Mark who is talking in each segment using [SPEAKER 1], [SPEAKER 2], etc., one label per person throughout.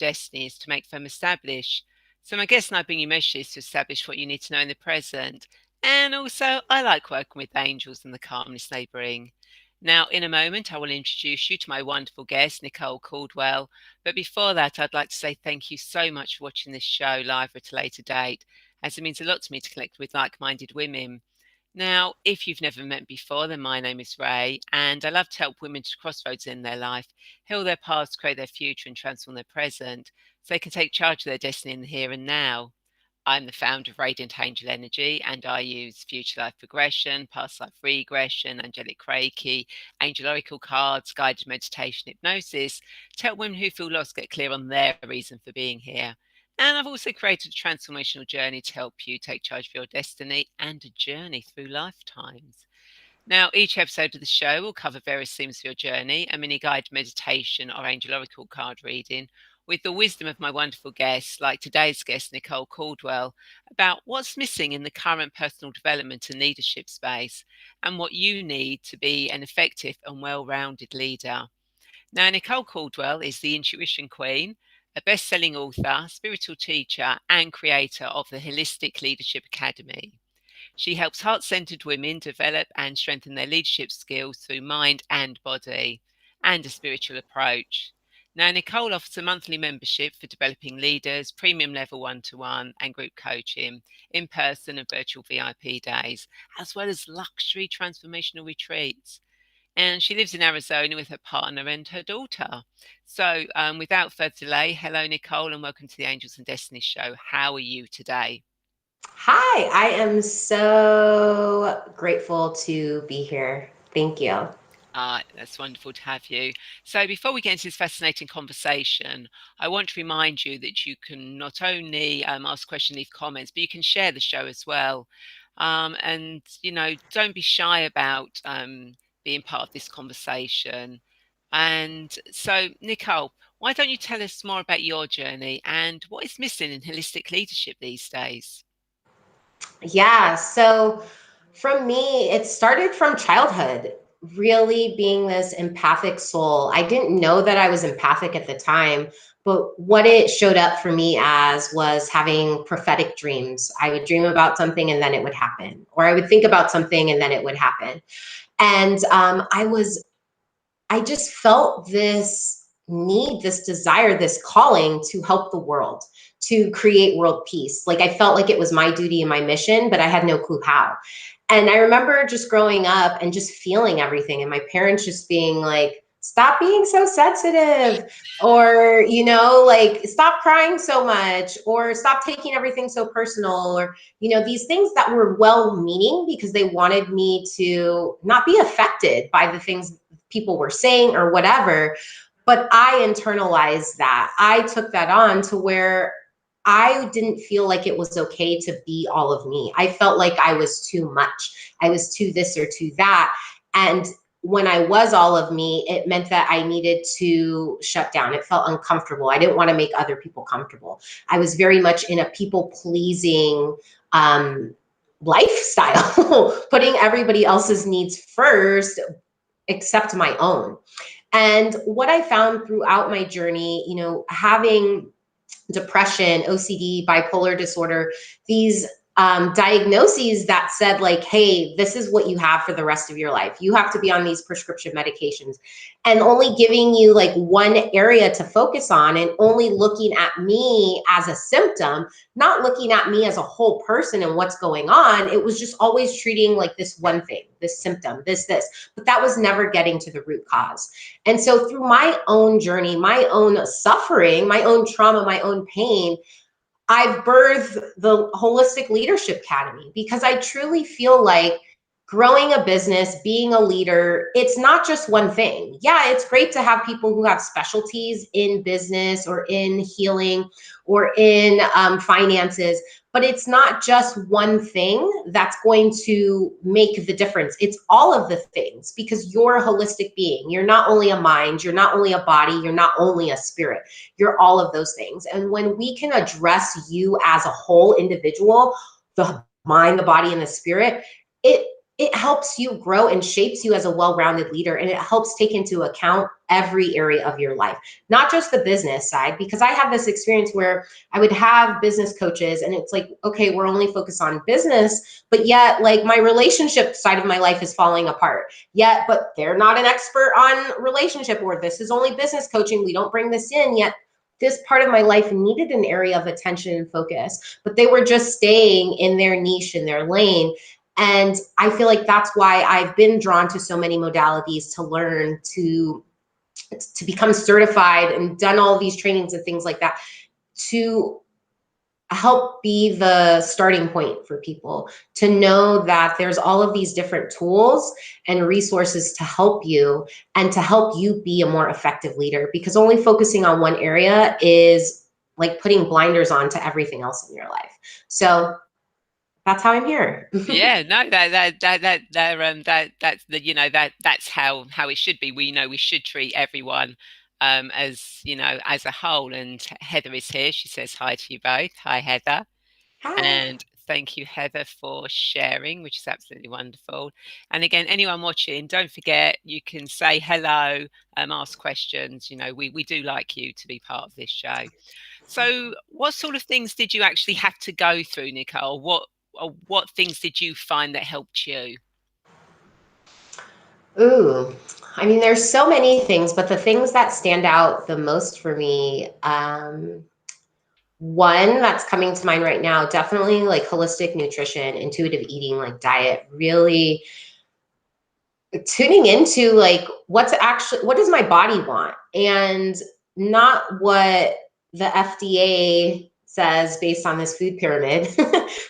[SPEAKER 1] destiny is to make them establish. So my guest and I bring you messages to establish what you need to know in the present. And also, I like working with angels and the calmness they bring. Now, in a moment, I will introduce you to my wonderful guest, Nicole Caldwell. But before that, I'd like to say thank you so much for watching this show live or at a later date, as it means a lot to me to connect with like-minded women. Now, if you've never met before, then my name is Rae, and I love to help women to crossroads in their life, heal their past, create their future, and transform their present, so they can take charge of their destiny in the here and now. I'm the founder of Radiant Angel Energy, and I use future life progression, past life regression, angelic Reiki, angel oracle cards, guided meditation, hypnosis to help women who feel lost get clear on their reason for being here. And I've also created a transformational journey to help you take charge of your destiny and a journey through lifetimes. Now, each episode of the show will cover various themes of your journey, a mini guided meditation or angel oracle card reading, with the wisdom of my wonderful guests, like today's guest, Nicole Caldwell, about what's missing in the current personal development and leadership space and what you need to be an effective and well-rounded leader. Now, Nicole Caldwell is the Intuition Queen, a best-selling author, spiritual teacher, and creator of the Holistic Leadership Academy. She helps heart-centered women develop and strengthen their leadership skills through mind and body and a spiritual approach. Now, Nicole offers a monthly membership for developing leaders, premium level one-to-one and group coaching, in-person and virtual VIP days, as well as luxury transformational retreats. And she lives in Arizona with her partner and her daughter. So without further delay, hello, Nicole, and welcome to the Angels and Destiny Show. How are you today?
[SPEAKER 2] Hi, I am so grateful to be here. Thank you.
[SPEAKER 1] That's wonderful to have you. So before we get into this fascinating conversation, I want to remind you that you can not only ask questions, leave comments, but you can share the show as well. And, don't be shy about being part of this conversation. And so, Nicole, why don't you tell us more about your journey and what is missing in holistic leadership these days?
[SPEAKER 2] Yeah, so from me, it started from childhood, really being this empathic soul. I didn't know that I was empathic at the time, but what it showed up for me as was having prophetic dreams. I would dream about something and then it would happen, or I would think about something and then it would happen. And I just felt this need, this desire, this calling to help the world, to create world peace. Like I felt like it was my duty and my mission, but I had no clue how. And I remember just growing up and just feeling everything, and my parents just being like, stop being so sensitive, or, like, stop crying so much, or stop taking everything so personal, or, these things that were well meaning because they wanted me to not be affected by the things people were saying or whatever. But I internalized that. I took that on to where I didn't feel like it was okay to be all of me. I felt like I was too much. I was too this or too that. And when I was all of me, it meant that I needed to shut down. It felt uncomfortable. I didn't want to make other people comfortable. I was very much in a people pleasing lifestyle, putting everybody else's needs first except my own. And what I found throughout my journey, having depression, OCD, bipolar disorder, these diagnoses that said like, hey, this is what you have for the rest of your life. You have to be on these prescription medications, and only giving you like one area to focus on and only looking at me as a symptom, not looking at me as a whole person and what's going on. It was just always treating like this one thing, this symptom, this, but that was never getting to the root cause. And so through my own journey, my own suffering, my own trauma, my own pain, I've birthed the Holistic Leadership Academy because I truly feel like growing a business, being a leader, it's not just one thing. Yeah, it's great to have people who have specialties in business or in healing or in finances, but it's not just one thing that's going to make the difference. It's all of the things, because you're a holistic being. You're not only a mind, you're not only a body, you're not only a spirit. You're all of those things. And when we can address you as a whole individual, the mind, the body, and the spirit, it helps you grow and shapes you as a well-rounded leader, and it helps take into account every area of your life, not just the business side, because I have this experience where I would have business coaches and it's like, okay, we're only focused on business, but yet like my relationship side of my life is falling apart yet, but they're not an expert on relationship, or this is only business coaching, we don't bring this in yet. This part of my life needed an area of attention and focus, but they were just staying in their niche, in their lane. And I feel like that's why I've been drawn to so many modalities to learn, to become certified and done all these trainings and things like that, to help be the starting point for people, to know that there's all of these different tools and resources to help you and to help you be a more effective leader, because only focusing on one area is like putting blinders on to everything else in your life. So that's how I'm here.
[SPEAKER 1] Yeah, no, that's the, you know, that's how it should be. We know we should treat everyone as, you know, as a whole. And Heather is here. She says hi to you both. Hi, Heather.
[SPEAKER 2] Hi.
[SPEAKER 1] And thank you, Heather, for sharing, which is absolutely wonderful. And again, anyone watching, don't forget, you can say hello, ask questions. You know, we do like you to be part of this show. So what sort of things did you actually have to go through, Nicole? What things did you find that helped you?
[SPEAKER 2] Ooh, I mean, there's so many things, but the things that stand out the most for me, one that's coming to mind right now, definitely like holistic nutrition, intuitive eating, like diet, really tuning into like what does my body want, and not what the FDA says based on this food pyramid,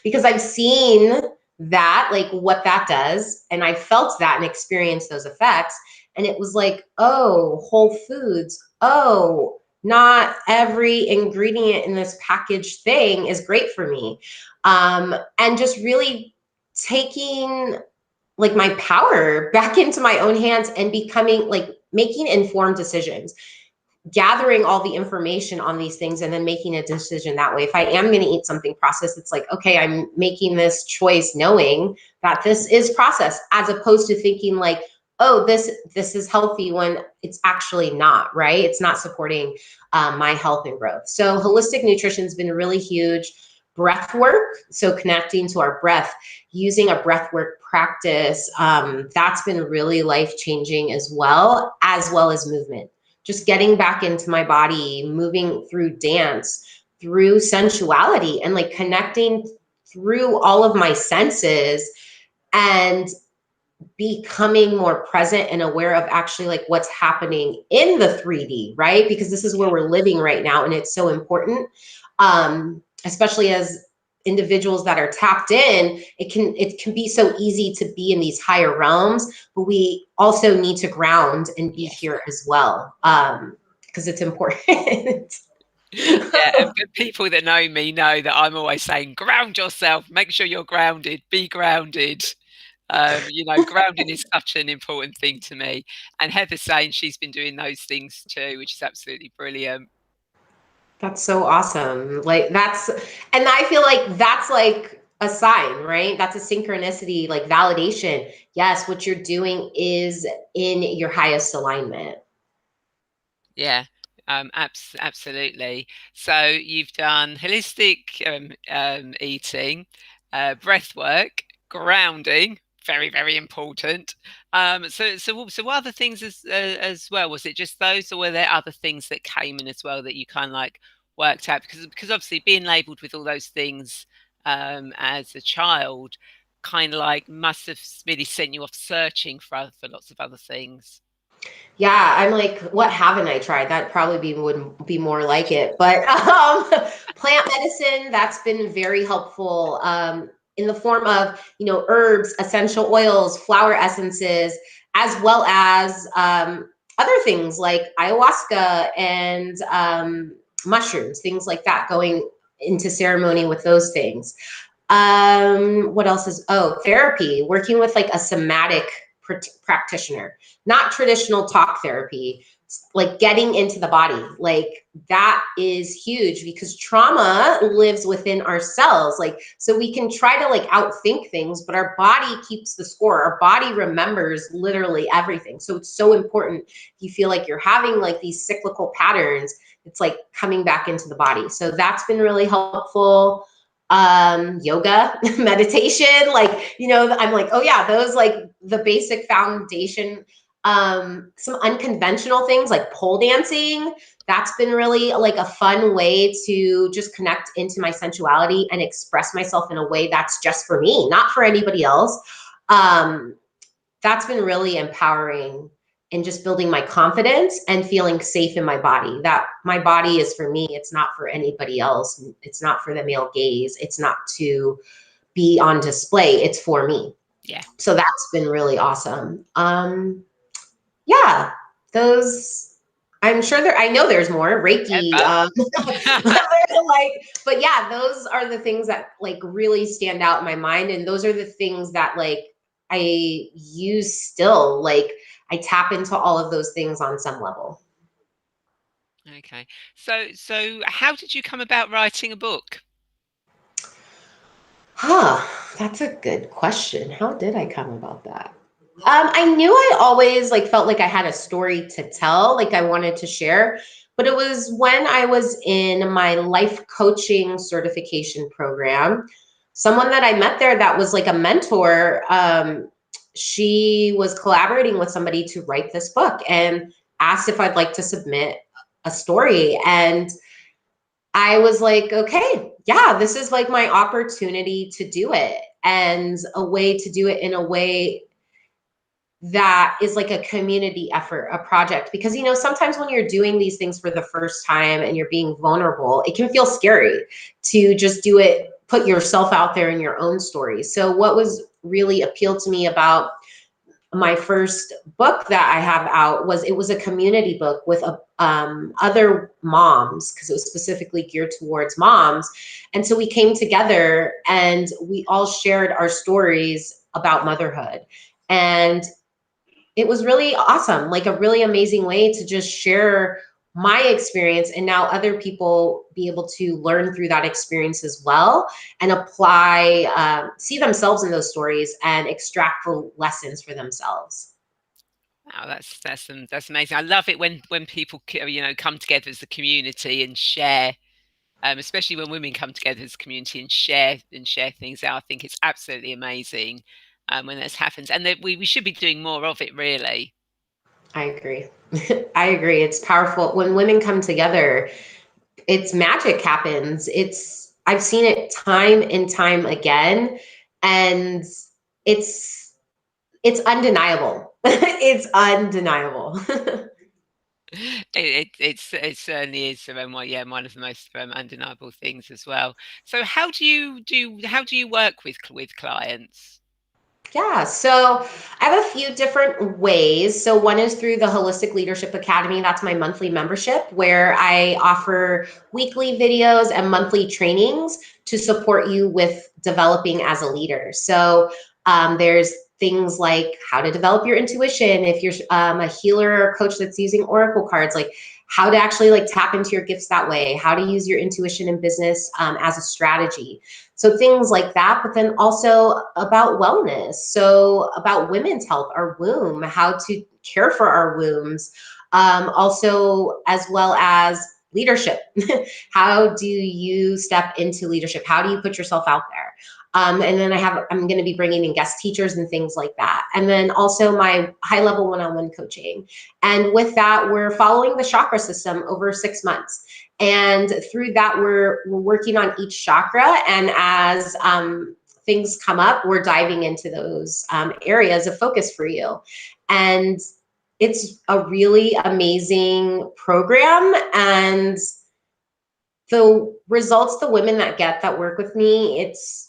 [SPEAKER 2] because I've seen that, like what that does, and I felt that and experienced those effects, and it was like, oh, whole foods, oh, not every ingredient in this packaged thing is great for me. And just really taking like my power back into my own hands and becoming like making informed decisions, gathering all the information on these things and then making a decision that way. If I am going to eat something processed, it's like, okay, I'm making this choice knowing that this is processed, as opposed to thinking like, oh, this is healthy when it's actually not, right? It's not supporting my health and growth. So holistic nutrition has been really huge. Breath work, so connecting to our breath, using a breath work practice, that's been really life-changing as well as movement. Just getting back into my body, moving through dance, through sensuality, and like connecting through all of my senses and becoming more present and aware of actually like what's happening in the 3D, right? Because this is where we're living right now, and it's so important, especially as individuals that are tapped in. It can be so easy to be in these higher realms, but we also need to ground and be here as well, because it's important.
[SPEAKER 1] Yeah, and people that know me know that I'm always saying, ground yourself, make sure you're grounded, be grounded. You know, grounding is such an important thing to me. And Heather's saying she's been doing those things too, which is absolutely brilliant.
[SPEAKER 2] That's so awesome. Like and I feel like that's like a sign, right? That's a synchronicity, like validation. Yes, what you're doing is in your highest alignment.
[SPEAKER 1] Yeah, absolutely. So you've done holistic eating, breath work, grounding, very, very important. So what other things as well? Was it just those, or were there other things that came in as well that you kind of like worked out? Because obviously being labelled with all those things as a child, kind of like must have really sent you off searching for lots of other things.
[SPEAKER 2] Yeah, I'm like, what haven't I tried? That probably would be more like it. But plant medicine, that's been very helpful, in the form of, you know, herbs, essential oils, flower essences, as well as other things like ayahuasca and mushrooms, things like that, going into ceremony with those things. What else is, oh, therapy, working with like a somatic practitioner, not traditional talk therapy, like getting into the body, like that is huge because trauma lives within our cells. Like, so we can try to like outthink things, but our body keeps the score. Our body remembers literally everything. So it's so important. If you feel like you're having like these cyclical patterns, it's like coming back into the body. So that's been really helpful. Yoga, meditation, like, you know, I'm like, oh yeah, those like the basic foundation. Some unconventional things like pole dancing. That's been really like a fun way to just connect into my sensuality and express myself in a way that's just for me, not for anybody else. That's been really empowering and just building my confidence and feeling safe in my body, that my body is for me. It's not for anybody else. It's not for the male gaze. It's not to be on display. It's for me.
[SPEAKER 1] Yeah.
[SPEAKER 2] So that's been really awesome. Yeah, those, I'm sure there, I know there's more Reiki, like, but yeah, those are the things that like really stand out in my mind. And those are the things that like I use still, like I tap into all of those things on some level.
[SPEAKER 1] Okay. So how did you come about writing a book?
[SPEAKER 2] Huh, that's a good question. How did I come about that? I knew I always like felt like I had a story to tell, like I wanted to share, but it was when I was in my life coaching certification program, someone that I met there that was like a mentor, she was collaborating with somebody to write this book and asked if I'd like to submit a story. And I was like, okay, yeah, this is like my opportunity to do it, and a way to do it in a way that is like a community effort, a project. Because, you know, sometimes when you're doing these things for the first time and you're being vulnerable, it can feel scary to just do it, put yourself out there in your own story. So what was really appealed to me about my first book that I have out was it was a community book with other moms, because it was specifically geared towards moms. And so we came together and we all shared our stories about motherhood. And it was really awesome, like a really amazing way to just share my experience, and now other people be able to learn through that experience as well and apply, see themselves in those stories and extract the lessons for themselves.
[SPEAKER 1] Wow, that's amazing. I love it when people come together as a community and share, especially when women come together as a community and share things out. I think it's absolutely amazing when this happens, and that we should be doing more of it. Really.
[SPEAKER 2] I agree. I agree. It's powerful when women come together. It's magic happens. I've seen it time and time again, and it's it's undeniable. It's undeniable.
[SPEAKER 1] It certainly is yeah, one of the most undeniable things as well. So how do you work with clients?
[SPEAKER 2] Yeah, so I have a few different ways. So one is through the Holistic Leadership Academy. That's my monthly membership where I offer weekly videos and monthly trainings to support you with developing as a leader. So there's things like how to develop your intuition. If you're a healer or coach that's using oracle cards, like how to actually like tap into your gifts that way, how to use your intuition in business as a strategy. So things like that, but then also about wellness. So about women's health, our womb, how to care for our wombs. Also, as well as leadership. How do you step into leadership? How do you put yourself out there? And then I'm going to be bringing in guest teachers and things like that. And then also my high level one-on-one coaching. And with that, we're following the chakra system over 6 months. And through that, we're working on each chakra. And as things come up, we're diving into those areas of focus for you. And it's a really amazing program. And the results the women that work with me, it's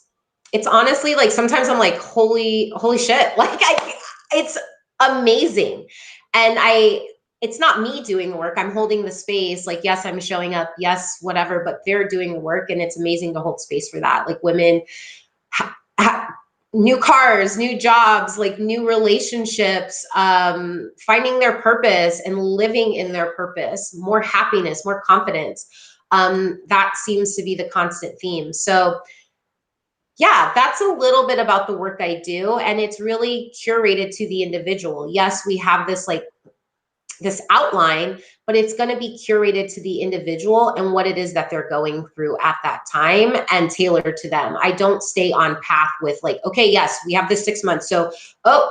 [SPEAKER 2] honestly like sometimes I'm like, holy shit. Like it's amazing. And it's not me doing the work. I'm holding the space. Like, yes, I'm showing up. Yes, whatever, but they're doing the work, and it's amazing to hold space for that. Like women new cars, new jobs, like new relationships, finding their purpose and living in their purpose, more happiness, more confidence. That seems to be the constant theme. So yeah, that's a little bit about the work I do. And it's really curated to the individual. Yes, we have this like this outline, but it's going to be curated to the individual and what it is that they're going through at that time and tailored to them. I don't stay on path with like, okay, yes, we have this 6 months. So, oh,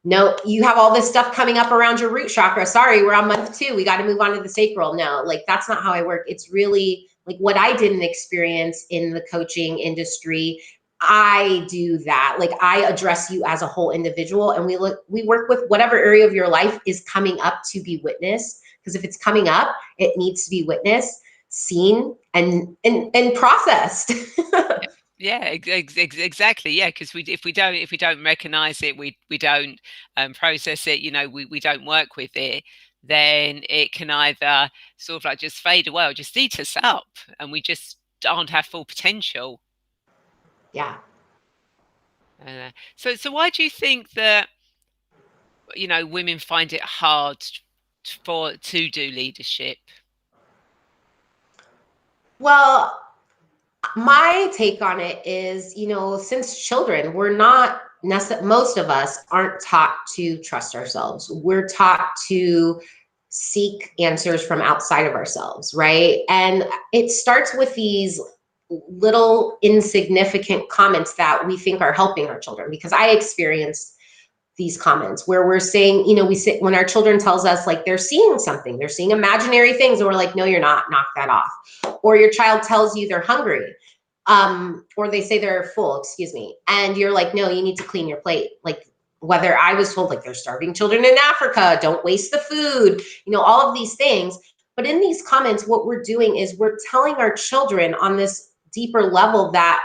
[SPEAKER 2] no, you have all this stuff coming up around your root chakra. Sorry, we're on month 2. We got to move on to the sacral. No, like that's not how I work. It's really like what I didn't experience in the coaching industry. I do that. Like I address you as a whole individual, and we work with whatever area of your life is coming up to be witnessed. Because if it's coming up, it needs to be witnessed, seen, and processed.
[SPEAKER 1] Yeah, exactly. Yeah, because if we don't recognize it, we don't process it. You know, we don't work with it. Then it can either sort of like just fade away or just eat us up, and we just aren't our full potential.
[SPEAKER 2] Yeah.
[SPEAKER 1] So why do you think that women find it hard to do leadership?
[SPEAKER 2] Well, my take on it is, since children, most of us aren't taught to trust ourselves. We're taught to seek answers from outside of ourselves, right? And it starts with these little insignificant comments that we think are helping our children, because I experienced these comments where we're saying, we say when our children tells us like they're seeing something, they're seeing imaginary things, and we're like, no, you're not, knock that off. Or your child tells you they're hungry, or they say they're full, excuse me, and you're like, no, you need to clean your plate. Like whether I was told like there's starving children in Africa, don't waste the food, all of these things. But in these comments, what we're doing is we're telling our children on this deeper level that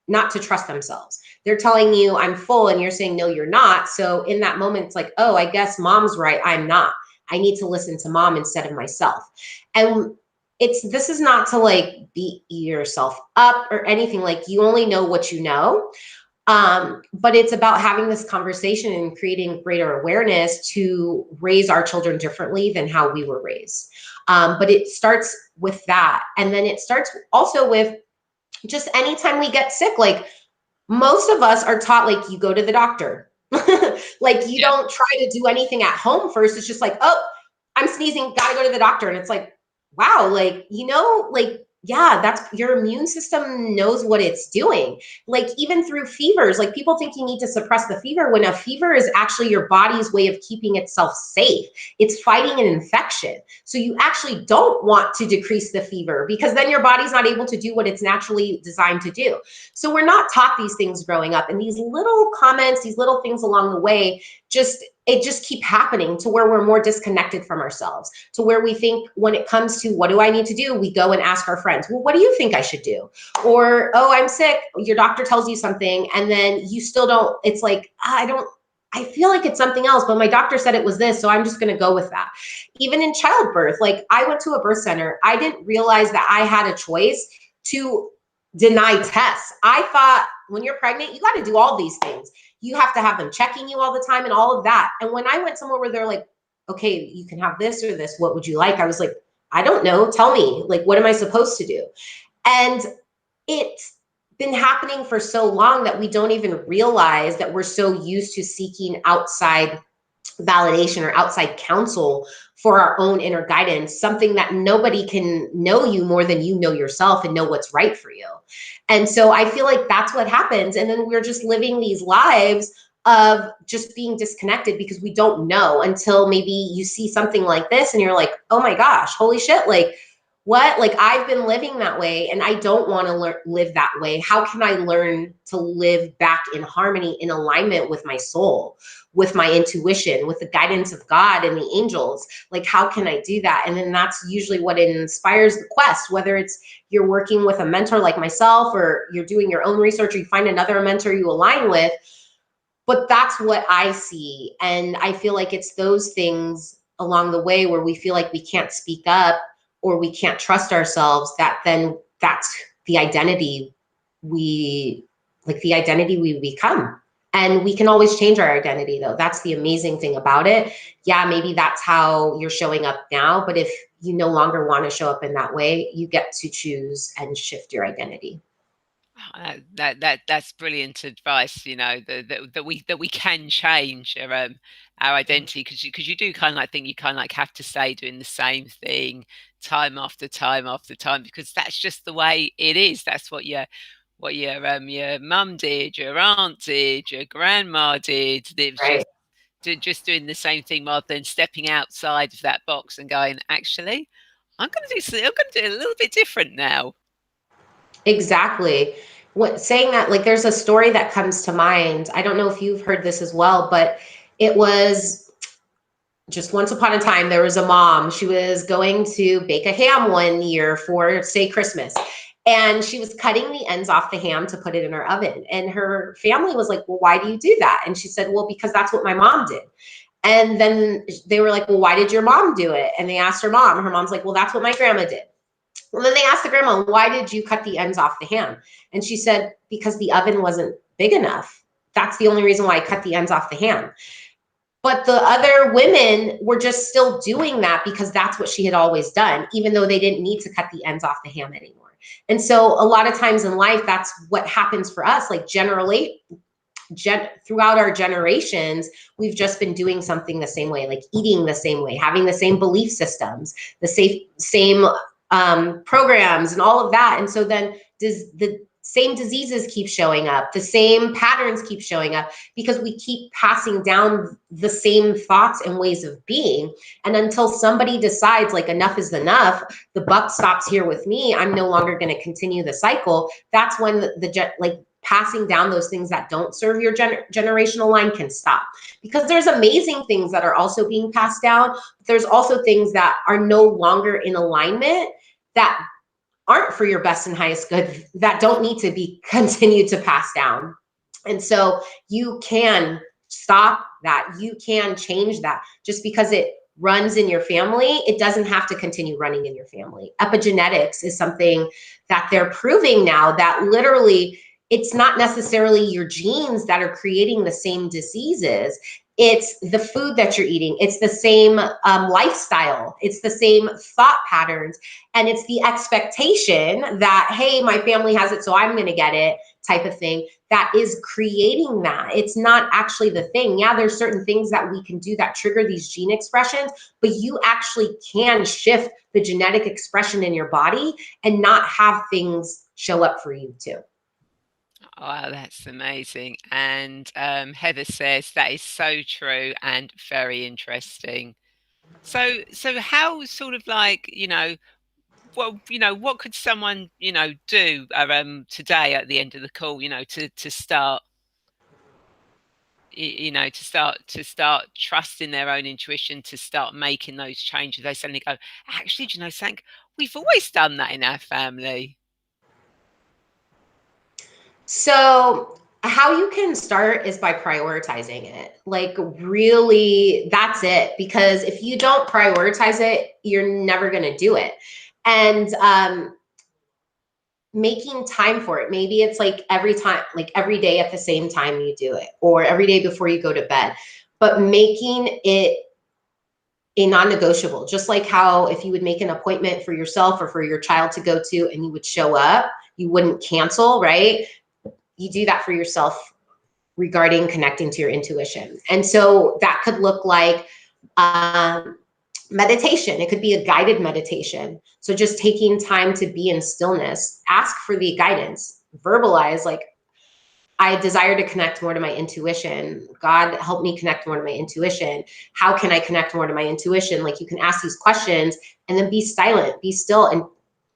[SPEAKER 2] not to trust themselves. They're telling you I'm full and you're saying no, you're not. So in that moment, it's like, oh, I guess mom's right, I'm not. I need to listen to mom instead of myself. And this is not to like beat yourself up or anything. Like you only know what you know. But it's about having this conversation and creating greater awareness to raise our children differently than how we were raised. But it starts with that. And then it starts also with just anytime we get sick, like most of us are taught like you go to the doctor. Like you don't try to do anything at home first. It's just like, oh, I'm sneezing, gotta go to the doctor. And it's like, wow, like, like, yeah, that's your immune system knows what it's doing. Like even through fevers, like people think you need to suppress the fever when a fever is actually your body's way of keeping itself safe. It's fighting an infection. So you actually don't want to decrease the fever because then your body's not able to do what it's naturally designed to do. So we're not taught these things growing up. And these little comments, these little things along the way, it just keep happening to where we're more disconnected from ourselves, to where we think when it comes to what do I need to do, we go and ask our friends, well, what do you think I should do? Or, oh, I'm sick. Your doctor tells you something and then you still don't, it's like, I feel like it's something else, but my doctor said it was this, so I'm just going to go with that. Even in childbirth, like I went to a birth center. I didn't realize that I had a choice to deny tests. I thought when you're pregnant, you got to do all these things. You have to have them checking you all the time and all of that. And when I went somewhere where they're like, okay, you can have this or this, what would you like? I was like, I don't know. Tell me, like, what am I supposed to do? And it's been happening for so long that we don't even realize that we're so used to seeking outside validation or outside counsel for our own inner guidance, something that nobody can know you more than you know yourself and know what's right for you. And so I feel like that's what happens. And then we're just living these lives of just being disconnected because we don't know until maybe you see something like this and you're like, oh my gosh, holy shit, like what? Like I've been living that way and I don't want to live that way. How can I learn to live back in harmony, in alignment with my soul, with my intuition, with the guidance of God and the angels? Like, how can I do that? And then that's usually what inspires the quest, whether it's you're working with a mentor like myself or you're doing your own research or you find another mentor you align with. But that's what I see. And I feel like it's those things along the way where we feel like we can't speak up or we can't trust ourselves, that's the identity we like the identity we become. And we can always change our identity, though. That's the amazing thing about it. Yeah, maybe that's how you're showing up now, but if you no longer want to show up in that way, you get to choose and shift your identity.
[SPEAKER 1] That's brilliant advice. You know that we can change our identity, because you do kind of like think you kind of like have to stay doing the same thing time after time after time, because that's just the way it is. That's what your mum did, your aunt did, your grandma did. It was
[SPEAKER 2] Right.
[SPEAKER 1] just doing the same thing rather than stepping outside of that box and going, actually, I'm going to do it a little bit different now.
[SPEAKER 2] Exactly. What saying that, like, there's a story that comes to mind. I don't know if you've heard this as well, but it was just once upon a time, there was a mom. She was going to bake a ham one year for, say, Christmas. And she was cutting the ends off the ham to put it in her oven. And her family was like, well, why do you do that? And she said, well, because that's what my mom did. And then they were like, well, why did your mom do it? And they asked her mom. Her mom's like, well, that's what my grandma did. Well, then they asked the grandma, why did you cut the ends off the ham? And she said, because the oven wasn't big enough. That's the only reason why I cut the ends off the ham. But the other women were just still doing that because that's what she had always done, even though they didn't need to cut the ends off the ham anymore. And so a lot of times in life, that's what happens for us. Like generally, throughout our generations, we've just been doing something the same way, like eating the same way, having the same belief systems, the same programs and all of that. And so then does the same diseases keep showing up, the same patterns keep showing up, because we keep passing down the same thoughts and ways of being. And until somebody decides like enough is enough, the buck stops here with me, I'm no longer going to continue the cycle. That's when the passing down those things that don't serve your generational line can stop. Because there's amazing things that are also being passed down, but there's also things that are no longer in alignment, that aren't for your best and highest good, that don't need to be continued to pass down. And so you can stop that. You can change that. Just because it runs in your family, it doesn't have to continue running in your family. Epigenetics is something that they're proving now, that literally it's not necessarily your genes that are creating the same diseases. It's the food that you're eating. It's the same lifestyle. It's the same thought patterns. And it's the expectation that, hey, my family has it, so I'm going to get it type of thing, that is creating that. It's not actually the thing. Yeah, there's certain things that we can do that trigger these gene expressions, but you actually can shift the genetic expression in your body and not have things show up for you too.
[SPEAKER 1] Oh, that's amazing. And Heather says that is so true and very interesting. So how sort of like, what could someone, do today at the end of the call, to start, to start trusting their own intuition, to start making those changes. They suddenly go, actually, do you know something? We've always done that in our family.
[SPEAKER 2] So how you can start is by prioritizing it. Like really, that's it. Because if you don't prioritize it, you're never going to do it. And making time for it. Maybe it's like every time, like every day at the same time you do it, or every day before you go to bed. But making it a non-negotiable, just like how if you would make an appointment for yourself or for your child to go to and you would show up, you wouldn't cancel, right? You do that for yourself regarding connecting to your intuition. And so that could look like meditation. It could be a guided meditation. So just taking time to be in stillness, ask for the guidance, verbalize like, I desire to connect more to my intuition. God, help me connect more to my intuition. How can I connect more to my intuition? Like you can ask these questions and then be silent, be still, and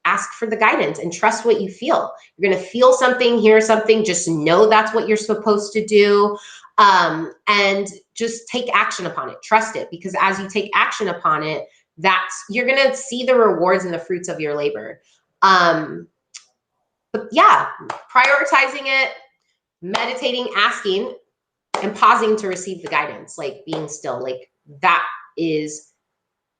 [SPEAKER 2] ask for the guidance and trust what you feel. You're going to feel something, hear something, just know that's what you're supposed to do. And just take action upon it. Trust it, because as you take action upon it, you're going to see the rewards and the fruits of your labor. But yeah, prioritizing it, meditating, asking, and pausing to receive the guidance, like being still, like that is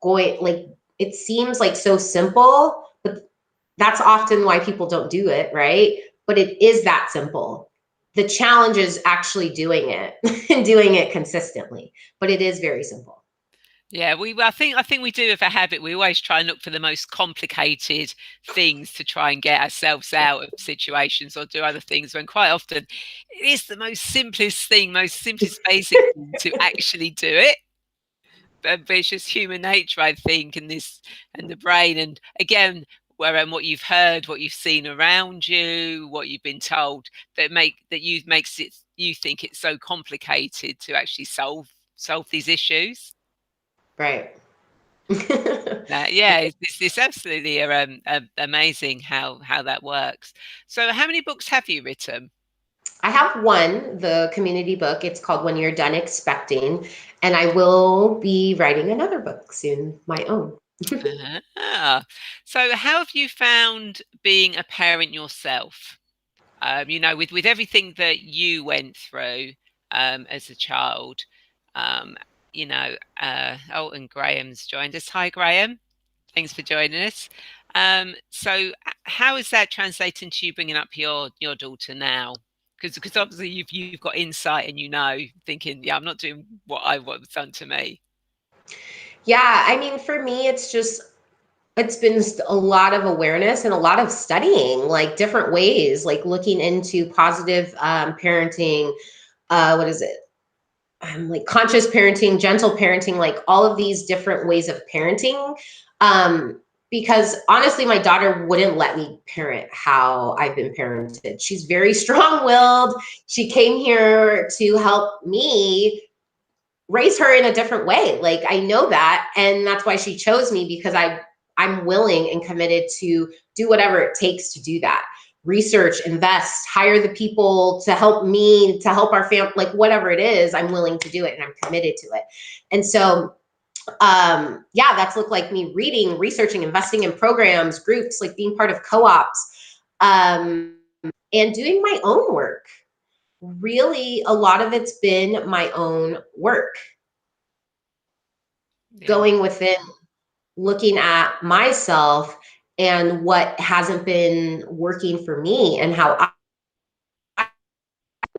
[SPEAKER 2] going, like it seems like so simple, but that's often why people don't do it, right? But it is that simple. The challenge is actually doing it and doing it consistently, but it is very simple.
[SPEAKER 1] Yeah, I think we do have a habit. We always try and look for the most complicated things to try and get ourselves out of situations or do other things, when quite often it is the most simplest thing, most simplest basic thing to actually do it. But it's just human nature, I think, and this and the brain. And again, where what you've heard, what you've seen around you, what you've been told, that you makes it, you think it's so complicated to actually solve these issues.
[SPEAKER 2] Right.
[SPEAKER 1] Yeah, it's absolutely amazing how that works. So, how many books have you written?
[SPEAKER 2] I have one, the community book. It's called When You're Done Expecting, and I will be writing another book soon, my own.
[SPEAKER 1] Ah. So, how have you found being a parent yourself? With everything that you went through as a child. Um, oh, and Graham's joined us. Hi, Graham. Thanks for joining us. So, how is that translating to you bringing up your daughter now? Because obviously you've got insight and thinking, yeah, I'm not doing what was done to me.
[SPEAKER 2] Yeah, I mean, for me, it's been a lot of awareness and a lot of studying, like different ways, like looking into positive parenting. What is it? Like conscious parenting, gentle parenting, like all of these different ways of parenting. Um, because honestly, my daughter wouldn't let me parent how I've been parented. She's very strong-willed. She came here to help me raise her in a different way. Like I know that, and that's why she chose me, because I'm willing and committed to do whatever it takes to do that. Research, invest, hire the people to help me, to help our family, like whatever it is, I'm willing to do it and I'm committed to it. And so yeah, that's looked like me reading, researching, investing in programs, groups, like being part of co-ops, and doing my own work. Really, a lot of it's been my own work,
[SPEAKER 1] Yeah.
[SPEAKER 2] going within, looking at myself and what hasn't been working for me, and how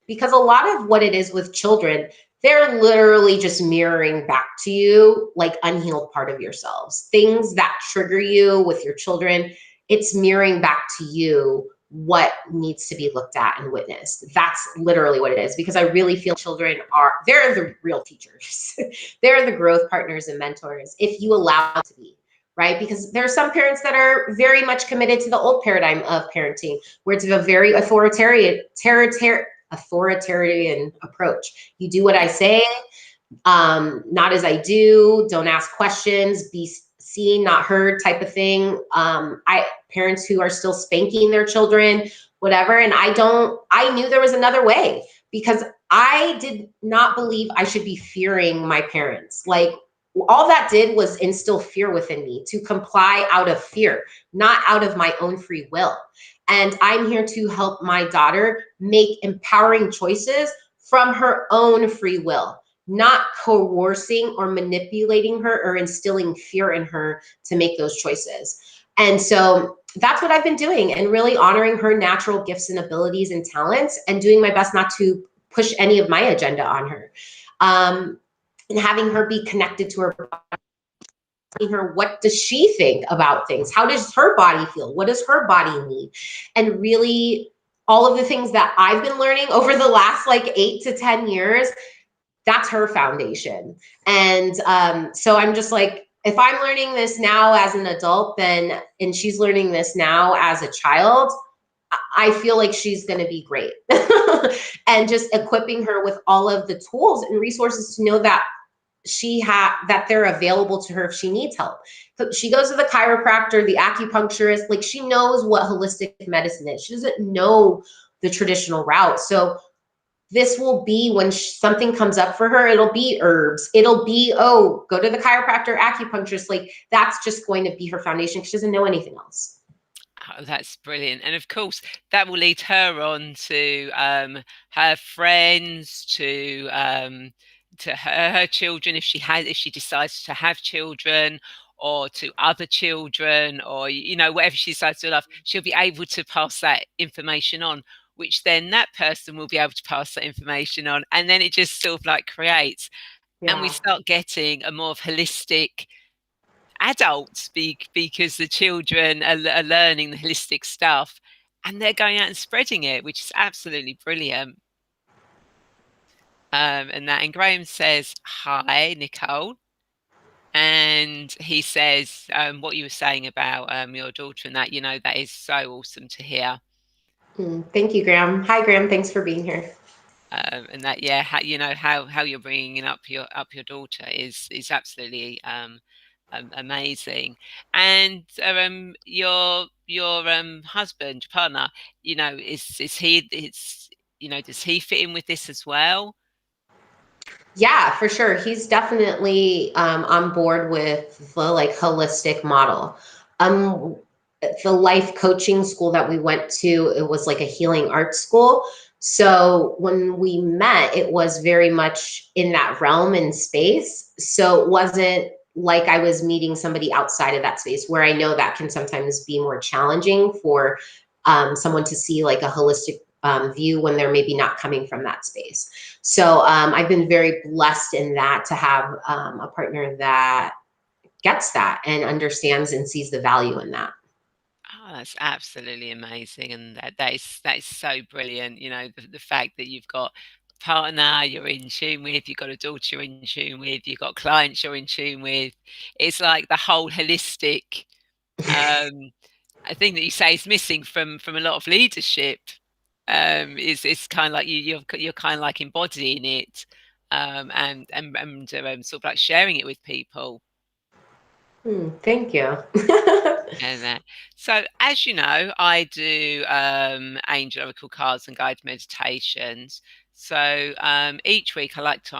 [SPEAKER 2] because a lot of what it is with children, they're literally just mirroring back to you like unhealed part of yourselves, things that trigger you with your children. It's mirroring back to you what needs to be looked at and witnessed. That's literally what it is, because I really feel children they're the real teachers. They're the growth partners and mentors if you allow them to be, right? Because there are some parents that are very much committed to the old paradigm of parenting, where it's a very authoritarian approach. You do what I say, not as I do. Don't ask questions. Be seen, not heard, type of thing. Parents who are still spanking their children, whatever. And I knew there was another way, because I did not believe I should be fearing my parents. Like all that did was instill fear within me, to comply out of fear, not out of my own free will. And I'm here to help my daughter make empowering choices from her own free will, not coercing or manipulating her or instilling fear in her to make those choices. And so that's what I've been doing, and really honoring her natural gifts and abilities and talents, and doing my best not to push any of my agenda on her. And having her be connected to her body, her, what does she think about things? How does her body feel? What does her body need? And really all of the things that I've been learning over the last like 8 to 10 years, that's her foundation. And so I'm just like, if I'm learning this now as an adult, then, and she's learning this now as a child, I feel like she's going to be great. And just equipping her with all of the tools and resources to know that that they're available to her if she needs help. She goes to the chiropractor, the acupuncturist, like she knows what holistic medicine is. She doesn't know the traditional route. So this will be, when something comes up for her, it'll be herbs. It'll be, oh, go to the chiropractor, acupuncturist. Like that's just going to be her foundation. She doesn't know anything else.
[SPEAKER 1] Oh, that's brilliant. And of course, that will lead her on to her friends, to her children if she decides to have children, or to other children, or whatever she decides to love, she'll be able to pass that information on. which then that person will be able to pass that information on. And then it just sort of like creates, and we
[SPEAKER 2] Yeah.
[SPEAKER 1] start getting a more holistic adults because the children are learning the holistic stuff and they're going out and spreading it, which is absolutely brilliant. And Graham says, hi, Nicole. And he says what you were saying about your daughter and that, that is so awesome to hear.
[SPEAKER 2] Thank you, Graham. Hi, Graham. Thanks for being here.
[SPEAKER 1] And that, yeah, how you're bringing up your daughter is absolutely amazing. And your husband, your partner, is he? It's does he fit in with this as well?
[SPEAKER 2] Yeah, for sure. He's definitely on board with the like holistic model. Um, the life coaching school that we went to, it was like a healing arts school. So when we met, it was very much in that realm and space. So it wasn't like I was meeting somebody outside of that space, where I know that can sometimes be more challenging for someone to see like a holistic view when they're maybe not coming from that space. So I've been very blessed in that, to have a partner that gets that and understands and sees the value in that.
[SPEAKER 1] Oh, that's absolutely amazing, and that is so brilliant. The fact that you've got a partner you're in tune with, you've got a daughter you're in tune with, you've got clients you're in tune with. It's like the whole holistic um, thing that you say is missing from a lot of leadership. Is kind of like you're kind of like embodying it, and sort of like sharing it with people.
[SPEAKER 2] Thank you.
[SPEAKER 1] And that. So, as you know, I do angel oracle cards and guided meditations. So each week, I like to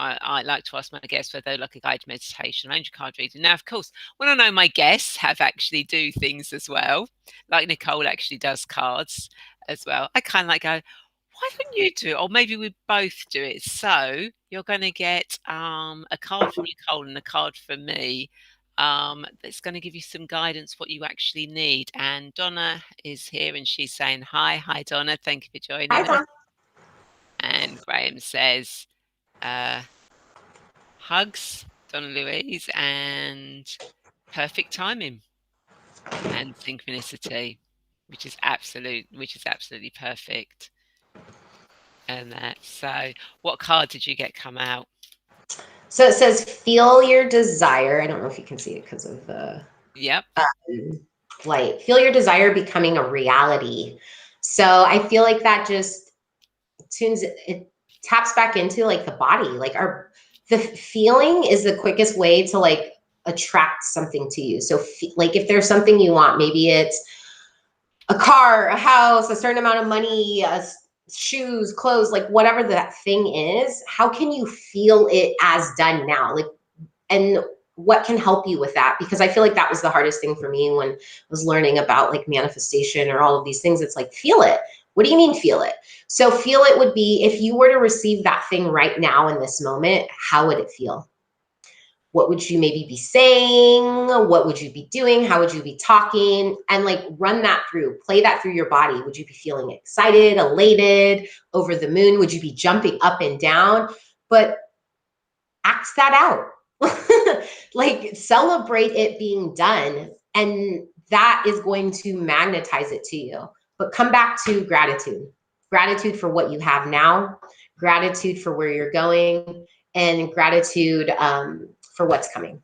[SPEAKER 1] ask my guests whether they like a guided meditation or angel card reading. Now, of course, when I know my guests have actually do things as well, like Nicole actually does cards as well, I kind of like go, why don't you do it? Or maybe we both do it. So you're going to get a card from Nicole and a card from me, that's going to give you some guidance what you actually need. And Donna is here and she's saying hi. Hi, Donna. Thank you for
[SPEAKER 2] Hi,
[SPEAKER 1] joining us.
[SPEAKER 2] Tom.
[SPEAKER 1] And Graham says uh, hugs, Donna Louise, and perfect timing and synchronicity, which is absolutely perfect. And that. So, what card did you get come out?
[SPEAKER 2] So it says, feel your desire. I don't know if you can see it because of the
[SPEAKER 1] Yep.
[SPEAKER 2] light. Feel your desire becoming a reality. So I feel like that just it taps back into like the body, like the feeling is the quickest way to like attract something to you. So like if there's something you want, maybe it's a car, a house, a certain amount of money, shoes, clothes, like whatever that thing is, how can you feel it as done now? Like, and what can help you with that? Because I feel like that was the hardest thing for me when I was learning about like manifestation or all of these things. It's like, feel it. What do you mean feel it? So feel it would be, if you were to receive that thing right now in this moment, how would it feel? What would you maybe be saying? What would you be doing? How would you be talking? And like run that through, play that through your body. Would you be feeling excited, elated, over the moon? Would you be jumping up and down? But act that out. Like celebrate it being done. And that is going to magnetize it to you. But come back to gratitude. Gratitude for what you have now, gratitude for where you're going, and gratitude for what's coming.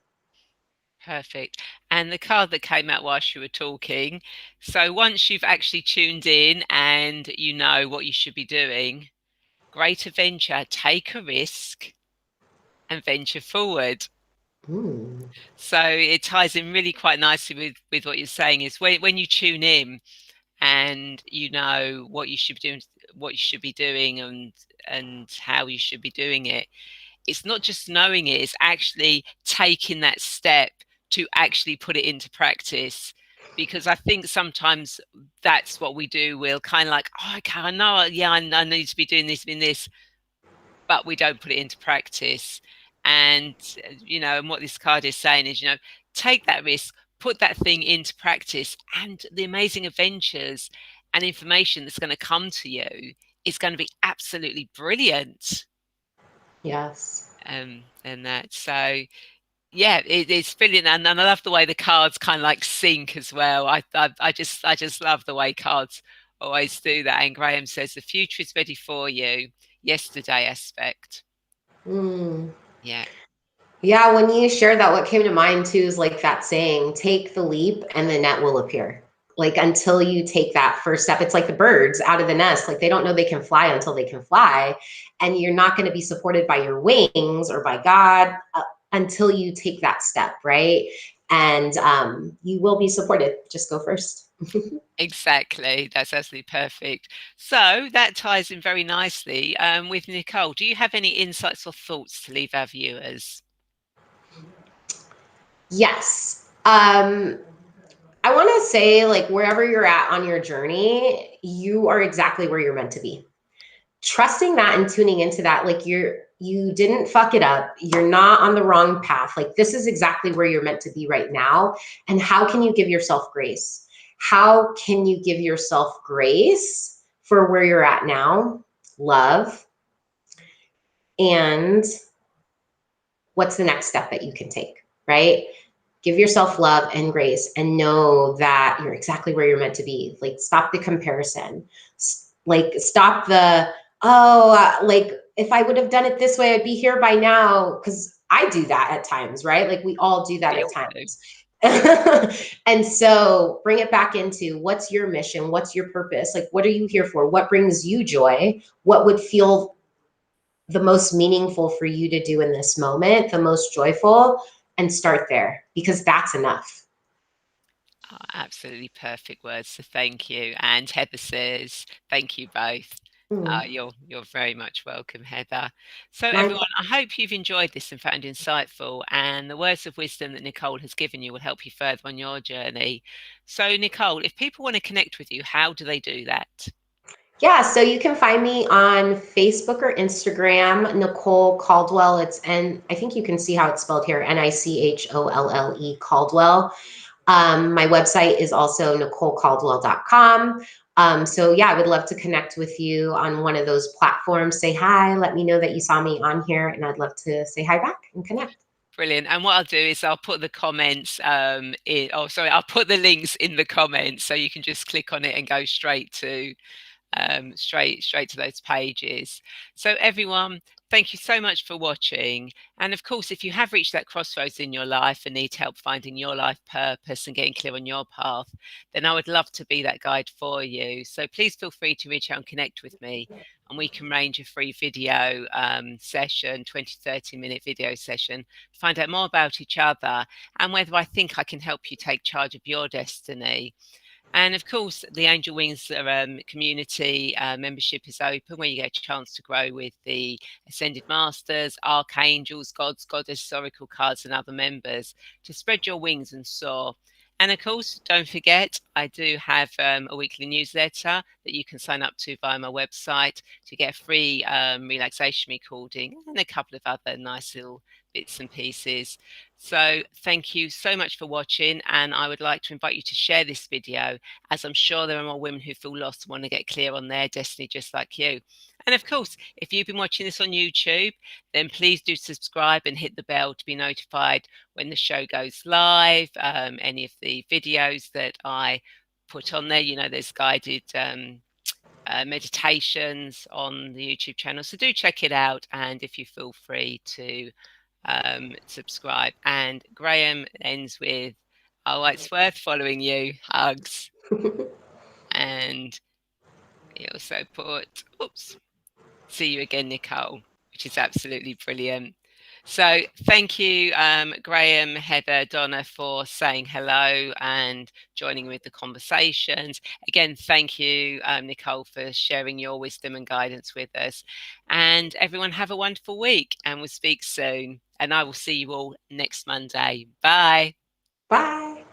[SPEAKER 1] Perfect. And the card that came out whilst you were talking. So once you've actually tuned in and you know what you should be doing, great adventure, take a risk and venture forward.
[SPEAKER 2] Mm.
[SPEAKER 1] So it ties in really quite nicely with what you're saying is when you tune in and you know what you should be doing, and how you should be doing it. It's not just knowing it, it's actually taking that step to actually put it into practice. Because I think sometimes that's what we do. We'll kind of like, oh, okay, I know, yeah, I need to be doing this, and this, but we don't put it into practice. And, and what this card is saying is, take that risk, put that thing into practice, and the amazing adventures and information that's going to come to you is going to be absolutely brilliant.
[SPEAKER 2] Yes.
[SPEAKER 1] And that, so yeah, it's brilliant, and I love the way the cards kind of like sync as well. I just love the way cards always do that. And Graham says the future is ready for you. Yesterday aspect.
[SPEAKER 2] Mm.
[SPEAKER 1] Yeah.
[SPEAKER 2] Yeah, when you shared that, what came to mind too is like that saying, take the leap and the net will appear. Like until you take that first step, it's like the birds out of the nest. Like they don't know they can fly until they can fly. And you're not going to be supported by your wings or by God until you take that step, right? And you will be supported. Just go first.
[SPEAKER 1] Exactly. That's absolutely perfect. So that ties in very nicely with Nicole. Do you have any insights or thoughts to leave our viewers?
[SPEAKER 2] Yes. I want to say, like, wherever you're at on your journey, you are exactly where you're meant to be. Trusting that and tuning into that, like you didn't fuck it up. You're not on the wrong path. Like this is exactly where you're meant to be right now. And how can you give yourself grace? How can you give yourself grace for where you're at now? Love. And what's the next step that you can take, right? Give yourself love and grace and know that you're exactly where you're meant to be. Like stop the comparison. Like stop the, oh, like if I would have done it this way, I'd be here by now. Cause I do that at times, right? Like we all do that
[SPEAKER 1] We
[SPEAKER 2] at
[SPEAKER 1] all do.
[SPEAKER 2] times. And so bring it back into what's your mission? What's your purpose? Like, what are you here for? What brings you joy? What would feel the most meaningful for you to do in this moment, the most joyful, and start there because that's enough.
[SPEAKER 1] Oh, absolutely perfect words. So thank you. And Heather says, thank you both.
[SPEAKER 2] Mm,
[SPEAKER 1] You're very much welcome, Heather. So
[SPEAKER 2] my
[SPEAKER 1] everyone, I hope you've enjoyed this and found insightful. And the words of wisdom that Nicole has given you will help you further on your journey. So Nicole, if people want to connect with you, how do they do that?
[SPEAKER 2] Yeah, so you can find me on Facebook or Instagram, Nicole Caldwell. I think you can see how it's spelled here, Nicholle Caldwell. My website is also NicoleCaldwell.com. So yeah, I would love to connect with you on one of those platforms. Say hi, let me know that you saw me on here, and I'd love to say hi back and connect.
[SPEAKER 1] Brilliant. And what I'll do is I'll put the comments I'll put the links in the comments so you can just click on it and go straight to straight to those pages. So everyone, thank you so much for watching. And of course, if you have reached that crossroads in your life and need help finding your life purpose and getting clear on your path, then I would love to be that guide for you. So please feel free to reach out and connect with me, and we can arrange a free video session, 20-30 minute video session, find out more about each other and whether I think I can help you take charge of your destiny. And of course, the Angel Wings community membership is open, where you get a chance to grow with the Ascended Masters, Archangels, Gods, Goddess, Oracle cards, and other members to spread your wings and soar. And of course, don't forget, I do have a weekly newsletter that you can sign up to via my website to get a free relaxation recording and a couple of other nice little bits and pieces. So thank you so much for watching, and I would like to invite you to share this video, as I'm sure there are more women who feel lost and want to get clear on their destiny just like you. And of course, if you've been watching this on YouTube, then please do subscribe and hit the bell to be notified when the show goes live, any of the videos that I put on there. You know, there's guided meditations on the YouTube channel. So do check it out. And if you feel free to subscribe. And Graham ends with, oh, it's worth following you. Hugs. And he also put, oops, see you again, Nicole, which is absolutely brilliant. So thank you, Graham, Heather, Donna, for saying hello and joining with the conversations. Again, thank you, Nicole, for sharing your wisdom and guidance with us. And everyone, have a wonderful week, and we'll speak soon. And I will see you all next Monday. Bye.
[SPEAKER 2] Bye.